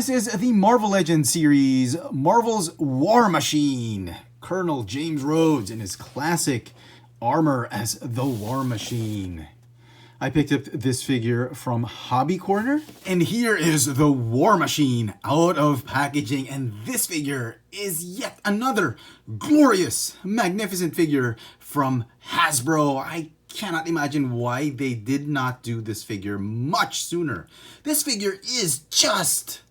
This is the Marvel Legends series, Marvel's War Machine. Colonel James Rhodes in his classic armor as the War Machine. I picked up this figure from Hobby Corner, and here is the War Machine out of packaging, and this figure is yet another glorious, magnificent figure from Hasbro. I cannot imagine why they did not do this figure much sooner. This figure is just...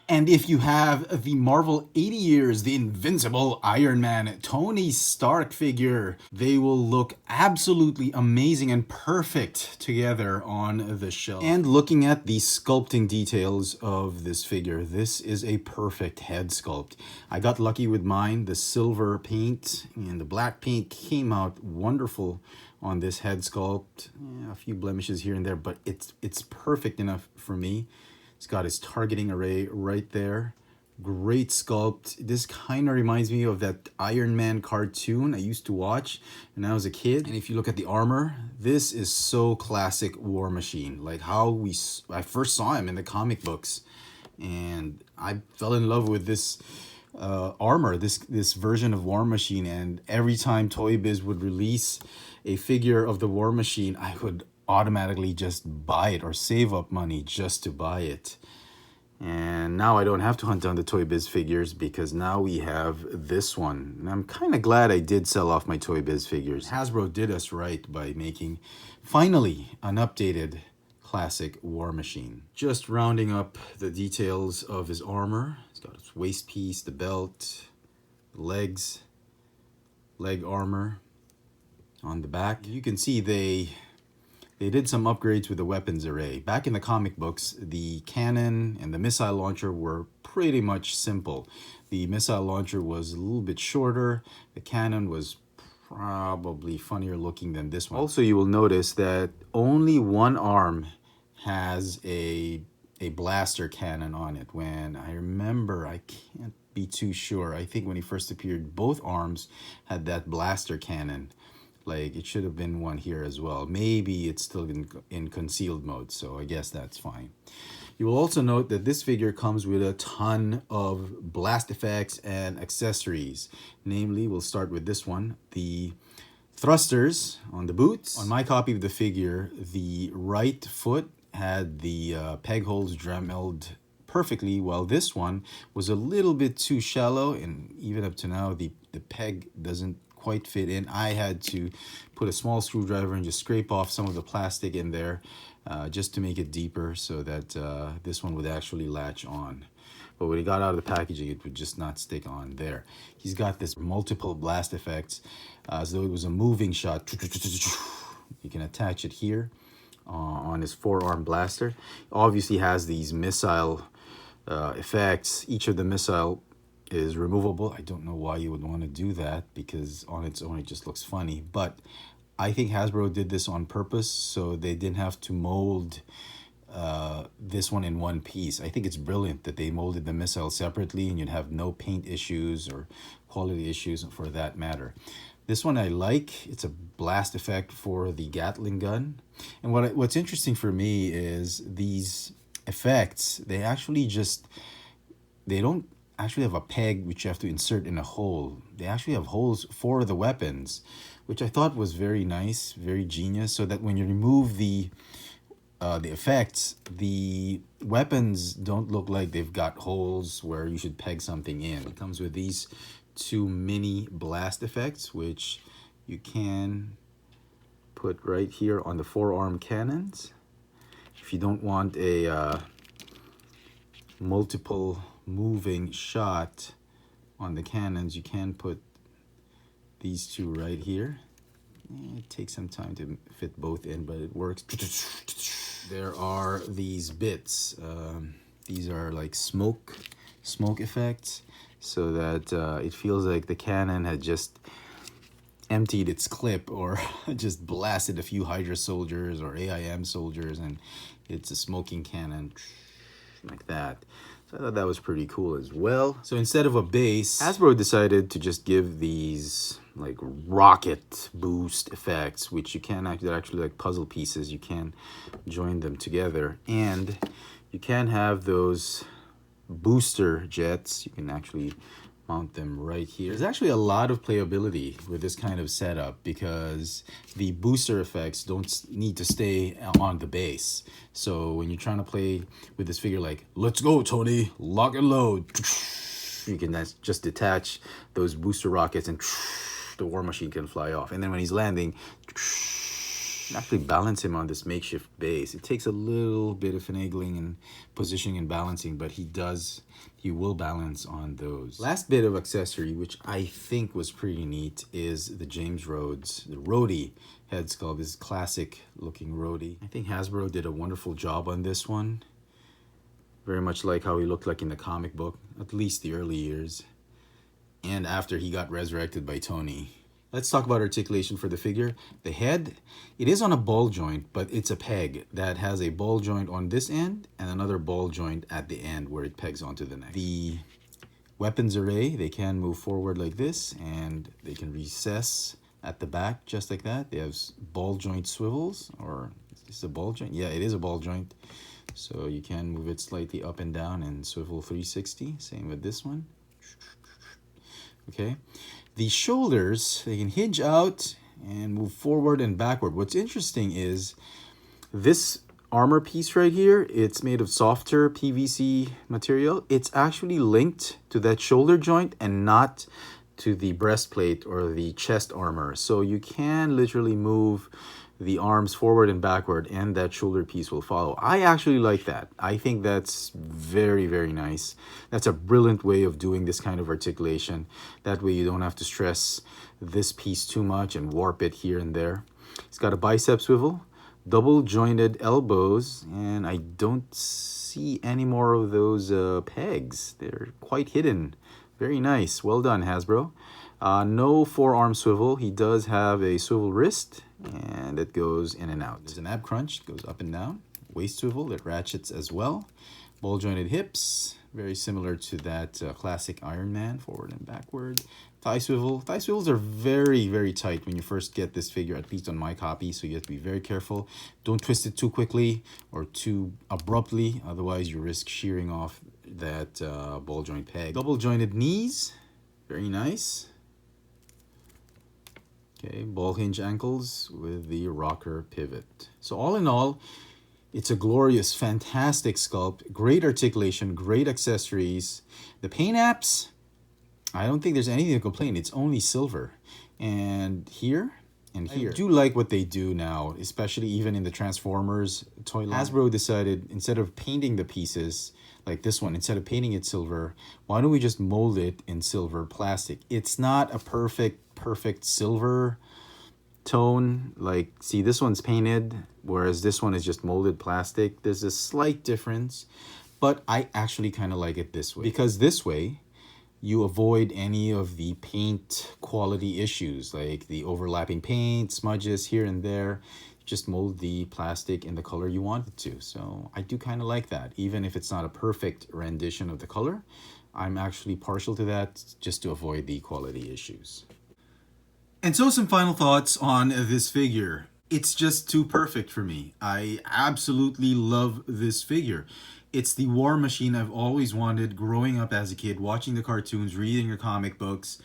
And if you have the Marvel 80 Years, the Invincible Iron Man, Tony Stark figure, they will look absolutely amazing and perfect together on the shelf. And looking at the sculpting details of this figure, this is a perfect head sculpt. I got lucky with mine. The silver paint and the black paint came out wonderful on this head sculpt. Yeah, a few blemishes here and there, but it's perfect enough for me. It's got his targeting array right there. Great sculpt. This kind of reminds me of that Iron Man cartoon I used to watch when I was a kid. And if you look at the armor, this is so classic War Machine. Like how I first saw him in the comic books. And I fell in love with this armor, this version of War Machine. And every time Toy Biz would release a figure of the War Machine, I would automatically just buy it or save up money just to buy it. And now I don't have to hunt down the Toy Biz figures because now we have this one. And I'm kind of glad I did sell off my Toy Biz figures. Hasbro did us right by making finally an updated classic War Machine. Just rounding up the details of his armor. He's got his waist piece, the belt, legs, leg armor on the back. You can see they did some upgrades with the weapons array. Back in the comic books, the cannon and the missile launcher were pretty much simple. The missile launcher was a little bit shorter. The cannon was probably funnier looking than this one. Also, you will notice that only one arm has a blaster cannon on it. When I remember, I can't be too sure. I think when he first appeared, both arms had that blaster cannon. Like, it should have been one here as well. Maybe it's still in concealed mode, so I guess that's fine. You will also note that this figure comes with a ton of blast effects and accessories. Namely, we'll start with this one, the thrusters on the boots. On my copy of the figure, the right foot had the peg holes dremelled perfectly, while this one was a little bit too shallow, and even up to now, the peg doesn't quite fit in. I had to put a small screwdriver and just scrape off some of the plastic in there just to make it deeper so that this one would actually latch on. But when he got out of the packaging, it would just not stick on there. He's got this multiple blast effects as though it was a moving shot. You can attach it here on his forearm blaster. Obviously has these missile effects. Each of the missile is removable. I don't know why you would want to do that because on its own it just looks funny, but I think Hasbro did this on purpose so they didn't have to mold this one in one piece. I think it's brilliant that they molded the missile separately and you'd have no paint issues or quality issues for that matter. This one I like. It's a blast effect for the Gatling gun. And what's interesting for me is these effects, they don't actually have a peg which you have to insert in a hole. They actually have holes for the weapons, which I thought was very nice, very genius, so that when you remove the effects, the weapons don't look like they've got holes where you should peg something in. It comes with these two mini blast effects, which you can put right here on the forearm cannons. If you don't want a multiple moving shot on the cannons, you can put these two right here. It takes some time to fit both in, but it works. There are these bits. These are like smoke effects, so that it feels like the cannon had just emptied its clip or just blasted a few Hydra soldiers or AIM soldiers, and it's a smoking cannon like that. So I thought that was pretty cool as well. So instead of a base, Hasbro decided to just give these like rocket boost effects, which you can actually, they're actually like puzzle pieces. You can join them together, and you can have those booster jets. You can actually mount them right here. There's actually a lot of playability with this kind of setup because the booster effects don't need to stay on the base. So when you're trying to play with this figure like, let's go Tony, lock and load, you can just detach those booster rockets and the War Machine can fly off. And then when he's landing, actually balance him on this makeshift base. It takes a little bit of finagling and positioning and balancing, but he will balance on those. Last bit of accessory, which I think was pretty neat, is the James Rhodes, the Rhodey head sculpt. This classic looking Rhodey. I think Hasbro did a wonderful job on this one. Very much like how he looked like in the comic book, at least the early years. And after he got resurrected by Tony. Let's talk about articulation for the figure. The head, it is on a ball joint, but it's a peg that has a ball joint on this end and another ball joint at the end where it pegs onto the neck. The weapons array, they can move forward like this, and they can recess at the back just like that. They have ball joint swivels, or is this a ball joint? Yeah, it is a ball joint. So you can move it slightly up and down and swivel 360. Same with this one. Okay. The shoulders, they can hinge out and move forward and backward. What's interesting is this armor piece right here, it's made of softer PVC material. It's actually linked to that shoulder joint and not to the breastplate or the chest armor. So you can literally move the arms forward and backward, and that shoulder piece will follow. I actually like that. I think that's very, very nice. That's a brilliant way of doing this kind of articulation. That way you don't have to stress this piece too much and warp it here and there. It's got a bicep swivel, double jointed elbows, and I don't see any more of those pegs. They're quite hidden. Very nice. Well done, Hasbro. No forearm swivel. He does have a swivel wrist, and it goes in and out. There's an ab crunch, goes up and down. Waist swivel, it ratchets as well. Ball jointed hips, very similar to that classic Iron Man, forward and backward. Thigh swivel. Thigh swivels are very, very tight when you first get this figure, at least on my copy, so you have to be very careful. Don't twist it too quickly or too abruptly, otherwise you risk shearing off that ball joint peg. Double jointed knees, very nice. Okay, ball hinge ankles with the rocker pivot. So all in all, it's a glorious, fantastic sculpt, great articulation, great accessories. The paint apps, I don't think there's anything to complain. It's only silver. And here and here. I do like what they do now, especially even in the Transformers toy line. Hasbro decided, instead of painting the pieces, like this one, instead of painting it silver, why don't we just mold it in silver plastic? It's not a perfect silver tone. Like, see, this one's painted, whereas this one is just molded plastic. There's a slight difference, but I actually kind of like it this way, because this way you avoid any of the paint quality issues, like the overlapping paint, smudges here and there. Just mold the plastic in the color you want it to. So I do kind of like that. Even if it's not a perfect rendition of the color, I'm actually partial to that just to avoid the quality issues. And so some final thoughts on this figure. It's just too perfect for me. I absolutely love this figure. It's the War Machine I've always wanted growing up as a kid, watching the cartoons, reading the comic books.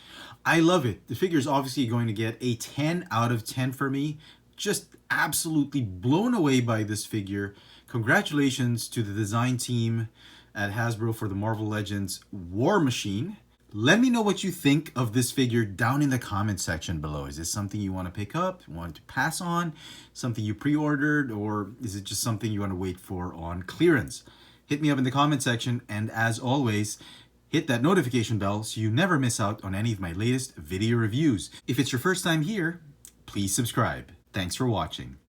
I love it. The figure is obviously going to get a 10 out of 10 for me. Just absolutely blown away by this figure. Congratulations to the design team at Hasbro for the Marvel Legends War Machine. Let me know what you think of this figure down in the comment section below. Is this something you want to pick up, want to pass on, something you pre-ordered, or is it just something you want to wait for on clearance? Hit me up in the comment section, and as always, hit that notification bell so you never miss out on any of my latest video reviews. If it's your first time here, please subscribe. Thanks for watching.